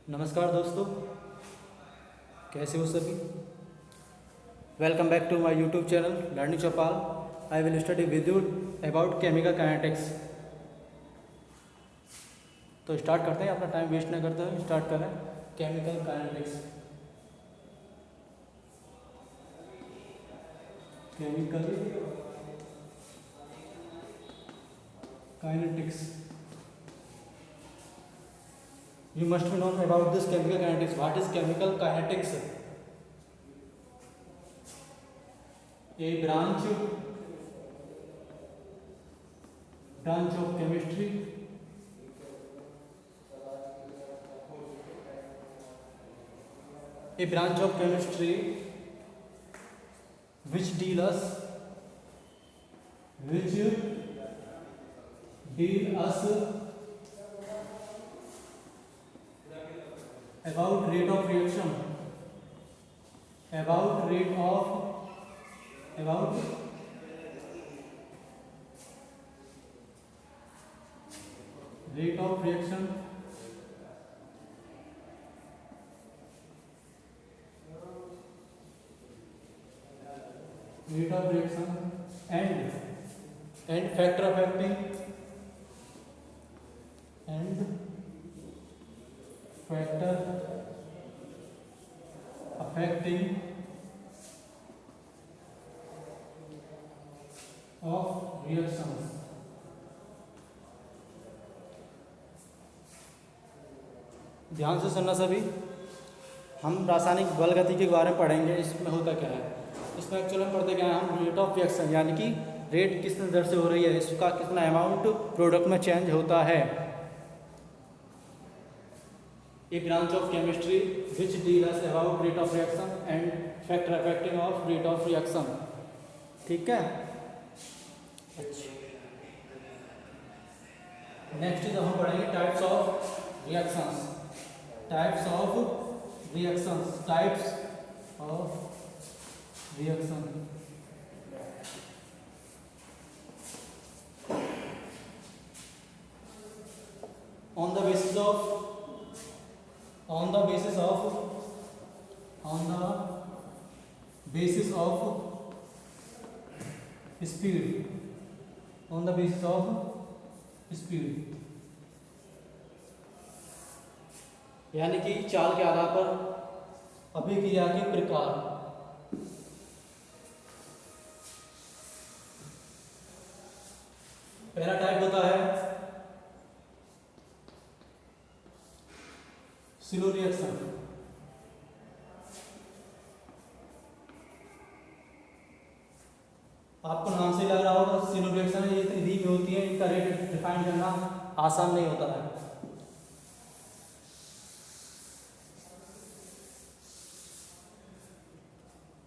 नमस्कार दोस्तों, कैसे हो सभी। Welcome back to my YouTube channel Learning Chaupal. I will study with you about chemical kinetics. तो स्टार्ट करते हैं, अपना टाइम वेस्ट ना करते हुए स्टार्ट करें। Chemical kinetics, chemical kinetics. You must be known about this chemical kinetics. What is chemical kinetics? A branch of chemistry which deal us about rate of reaction, about rate of reaction and factor affecting of reactions। ध्यान से सुनना सभी। हम रासायनिक बल गति के बारे में पढ़ेंगे। इसमें होता क्या है, इसमें एक्चुअली हम पढ़ते क्या है, हम रेट ऑफ रिएक्शन यानी कि रेट किस दर से हो रही है, इसका कितना अमाउंट प्रोडक्ट में चेंज होता है। A branch of chemistry which deals about rate of reaction and factor affecting of rate of reaction. ठीक है। अच्छा, नेक्स्ट हम पढ़ेंगे types of reactions. Types of reaction on the basis of speed यानी कि चाल के आधार पर अभिक्रिया के प्रकार। पहला टाइप होता है स्लो रिएक्शन। आपको नाम से लग रहा होगा स्लो रिएक्शन है, ये इतनी धीमी होती है, इनका रेट डिफाइन करना आसान नहीं होता है।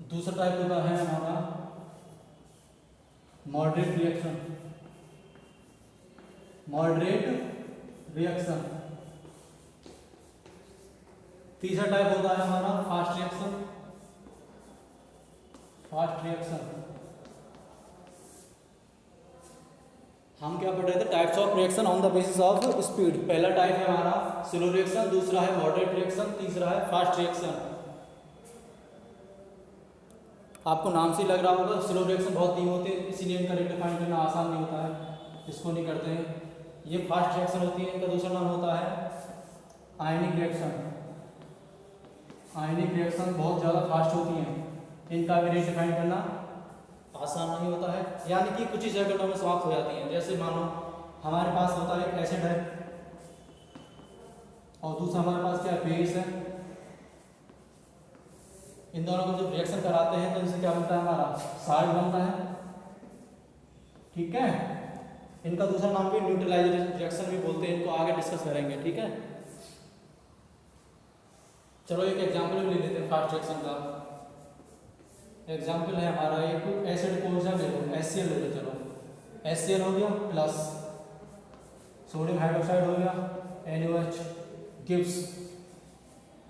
दूसरा टाइप होता है हमारा मॉडरेट रिएक्शन। तीसरा टाइप होता है हमारा फास्ट रिएक्शन। हम क्या पढ़ रहे थे, types of reaction on the basis of speed. पहला टाइप है हमारा स्लो रिएक्शन, दूसरा है मॉडरेट रिएक्शन, तीसरा है फास्ट रिएक्शन। आपको नाम से लग रहा होगा स्लो रिएक्शन बहुत धीमे होते हैं, इसीलिए इनका रेट डिफाइन करना आसान नहीं होता है, इसको नहीं करते हैं। ये फास्ट रिएक्शन होती है, इनका दूसरा नाम होता है आयनिक रिएक्शन बहुत ज़्यादा फास्ट होती हैं, इनका भी रेट डिफाइन करना आसान नहीं होता है, यानी कि कुछ ही सेकंडों में समाप्त हो जाती हैं। जैसे मानो हमारे पास होता है एक एसिड है और दूसरा हमारे पास क्या बेस है। इन दोनों को जब रिएक्शन कराते हैं तो इनसे क्या बनता है, हमारा साल्ट बनता है। ठीक है। इनका दूसरा नाम भी न्यूट्रलाइजेशन रिएक्शन भी बोलते हैं, इनको आगे डिस्कस करेंगे। ठीक है। चलो एक एग्जांपल भी ले लेते हैं फास्ट रिएक्शन का। एग्जांपल है हमारा एक एसिड कौन सा ले लो, HCl ले लो। चलो HCl हो गया प्लस सोडियम हाइड्रोक्साइड हो गया NaOH गिव्स,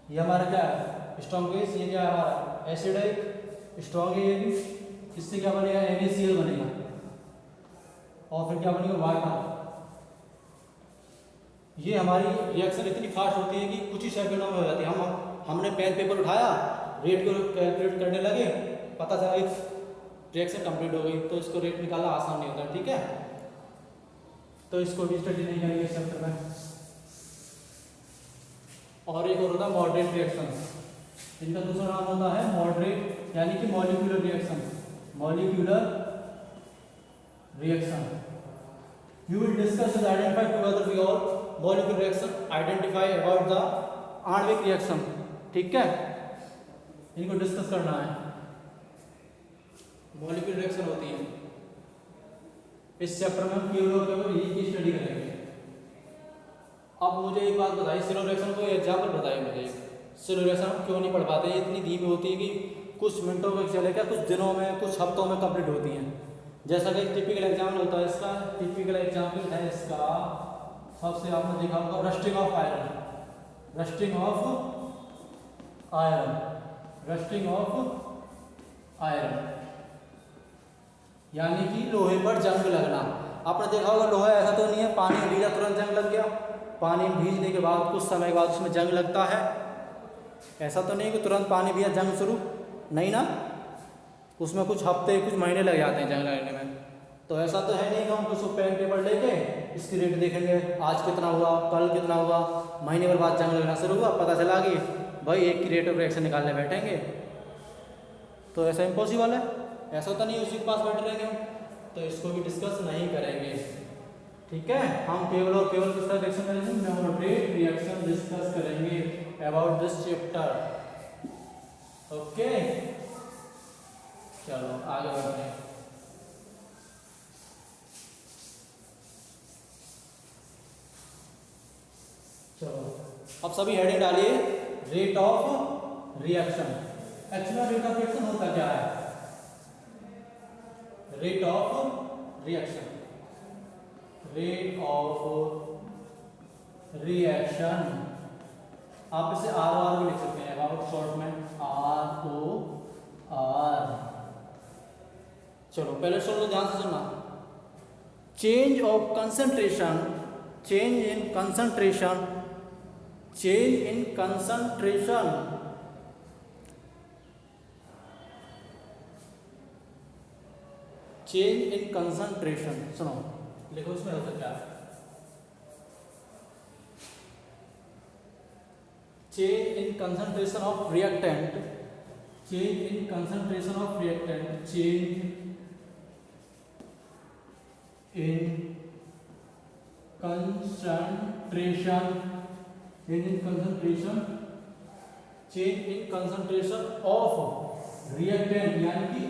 ये हमारा क्या है स्ट्रॉन्ग बेस। ये क्या है हमारा एसिड है, स्ट्रॉन्ग है ये भी। इससे क्या बनेगा NaCl बनेगा और फिर क्या बनेगा वाटर। ये हमारी रिएक्शन इतनी फास्ट होती है कि कुछ ही सेकंडों में हो जाती है। हमने पेन पेपर उठाया, रेट को कैलकुलेट करने लगे, पता चला एक रिएक्शन कंप्लीट हो गई, तो इसको रेट निकालना आसान नहीं होता। ठीक है, तो इसको भी स्टडी नहीं करेंगे इस चैप्टर में। और एक और होता है मॉडरेट रिएक्शन, इनका दूसरा नाम होता है मॉडरेट यानी कि molecular reaction. Molecular reaction you will discuss and identify together we all molecular reaction, identify about the आणविक रिएक्शन। ठीक है, इनको डिस्कस करना है। मॉलिक्यूलर रिएक्शन होती है, इस चैप्टर में हम केवल और केवल यही की स्टडी करेंगे। अब मुझे एक बात बताइए, स्लो रिएक्शन को एग्जाम्पल बताइए मुझे। स्लो रिएक्शन हम क्यों नहीं पढ़ पाते? ये इतनी धीमी होती है कि कुछ मिनटों में चले क्या, कुछ दिनों में, कुछ हफ्तों में कंप्लीट होती हैं। जैसा कि टिपिकल एग्जाम्पल होता है इसका, टिपिकल एग्जाम्पल है इसका, सबसे आपने देखा होगा rusting of iron. Rusting of iron, rusting of iron यानी कि लोहे पर जंग लगना। आपने देखा होगा लोहा ऐसा तो नहीं है पानी में भीगा तुरंत जंग लग गया, पानी में भीजने के बाद कुछ समय के बाद उसमें जंग लगता है। ऐसा तो नहीं कि तुरंत पानी भीगा जंग शुरू, नहीं ना, उसमें कुछ हफ्ते कुछ महीने लग जाते हैं जंग लगने में। तो ऐसा तो है नहीं कि हम उसको पेन पेपर लेके इसकी रेट देखेंगे, आज कितना हुआ, कल कितना हुआ, महीने भर बाद जंग लगना शुरू हुआ, पता चला कि भाई एक की रेट ऑफ रिएक्शन निकालने बैठेंगे, तो ऐसा इम्पॉसिबल है। ऐसा तो नहीं उसी के पास बैठ रहेंगे, तो इसको भी डिस्कस नहीं करेंगे। ठीक है, हम केवल और केवल किसका रिएक्शन करेंगे? मॉडरेट रिएक्शन डिस्कस करेंगे अबाउट दिस चैप्टर। ओके, चलो आगे बढ़ते हैं। चलो अब सभी हेडिंग डालिए, rate of reaction. Actually rate of reaction होता क्या है? Rate of reaction, rate of reaction आप इसे ROR भी लिख सकते हैं, अबाउट शॉर्ट में ROR। चलो पहले सुन लो, ध्यान से सुनना। Change of concentration, change in concentration, change in concentration change in concentration. सुनो, लिखो इसमें होता क्या है? Change in concentration of reactant, change in concentration of reactant, change in concentration, change in concentration, change in concentration of reactant यानी कि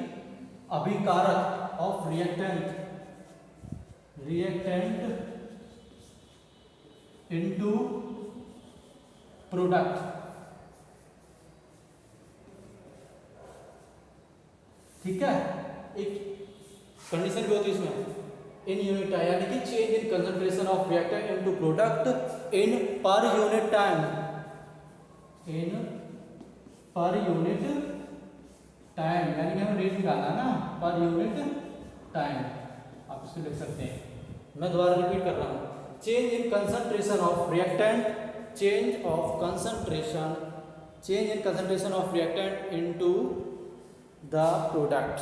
अभिकारक, of reactant, reactant into product. ठीक है, एक कंडीशन भी होती है इसमें, इन यूनिट टाइम यानी कि change in concentration of reactant into product in per unit time, in per unit time यानी कि हमें रेट निकालना ना, पर यूनिट टाइम आप इसको लिख सकते हैं। मैं दोबारा रिपीट कर रहा हूँ, change in concentration of reactant, change of concentration, change in concentration of reactant into the product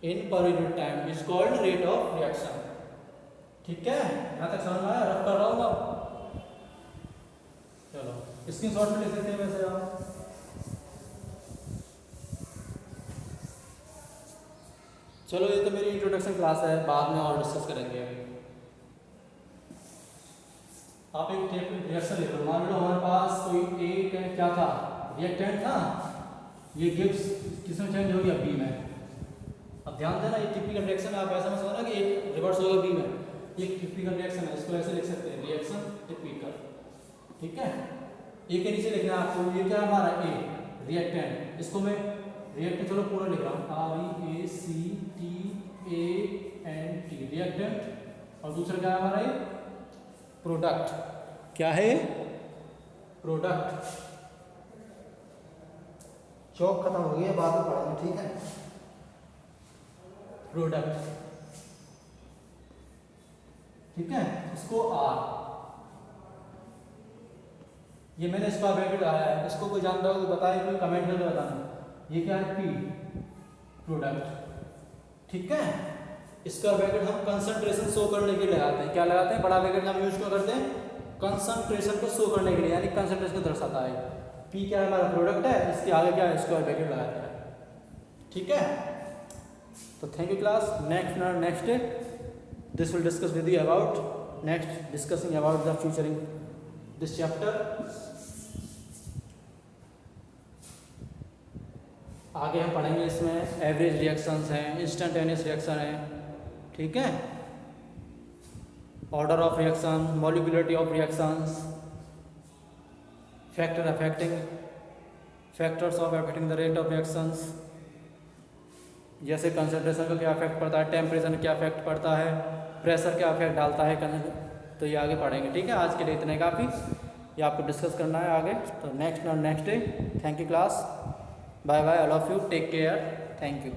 in per unit time is called rate of reaction. ठीक है, यहाँ तक समझ में आया? रफ कर रहा हूँ अब। चलो स्क्रीनशॉट में लिख सकते हैं वैसे आप। चलो ये तो मेरी इंट्रोडक्शन क्लास है, बाद में और डिस्कस करेंगे। आप एक रिएक्शन ले लो, मान लो हमारे पास कोई एक क्या था, रिएक्टेंट था, ये गिब्स किसमें चेंज हो गया? बी में। अब ध्यान देना, ये टिपिकल रिएक्शन है, आप ऐसा मत समझना कि एक रिवर्स हो गया बी में, ये टिपिकल रिएक्शन है, इसको ऐसे लिख सकते हैं, रिएक्शन टिपिकल। ठीक है, ए के नीचे लिखना है आपको, ये क्या हमारा ए रिएक्टेंट, इसको मैं रिएक्टेंट चलो पूरा लिख रहा हूँ, REACTANT रिएक्टेंट, और दूसरा क्या है हमारा ये प्रोडक्ट। क्या है? प्रोडक्ट। चौक खत्म हो गया, बाद में पढ़ेंगे। ठीक है, प्रोडक्ट। ठीक है, इसको R ये मैंने स्क्वायर ब्रैकेट लगाया है, इसको कोई जान रहा हो तो बताए, कोई कमेंट करके बताना। ये क्या है, पी प्रोडक्ट, ठीक है। स्क्वायर ब्रैकेट हम कंसंट्रेशन शो करने के लिए लगाते हैं, क्या लगाते हैं, बड़ा ब्रैकेट हम यूज क्यों करते हैं, कंसंट्रेशन को शो करने के लिए, यानी कंसंट्रेशन को दर्शाता है। पी क्या है, हमारा प्रोडक्ट है, इसके आगे क्या है, स्क्वायर ब्रैकेट लगाते हैं, ठीक है। तो thank you class. Next day this will discuss with you about next discussing about the futuring this chapter. आगे हम पढ़ेंगे इसमें एवरेज रिएक्शंस हैं, इंस्टेंटेनियस रिएक्शन है, ठीक है, order of reaction, molecularity of reactions, factors of affecting the rate of reactions, जैसे concentration का क्या इफेक्ट पड़ता है, टेम्परेचर क्या इफेक्ट पड़ता है, प्रेशर क्या इफेक्ट डालता है, तो ये आगे पढ़ेंगे, ठीक है। आज के लिए इतने काफ़ी, ये आपको डिस्कस करना है आगे। तो next day. Thank you class, bye bye, all of you, take care, thank you.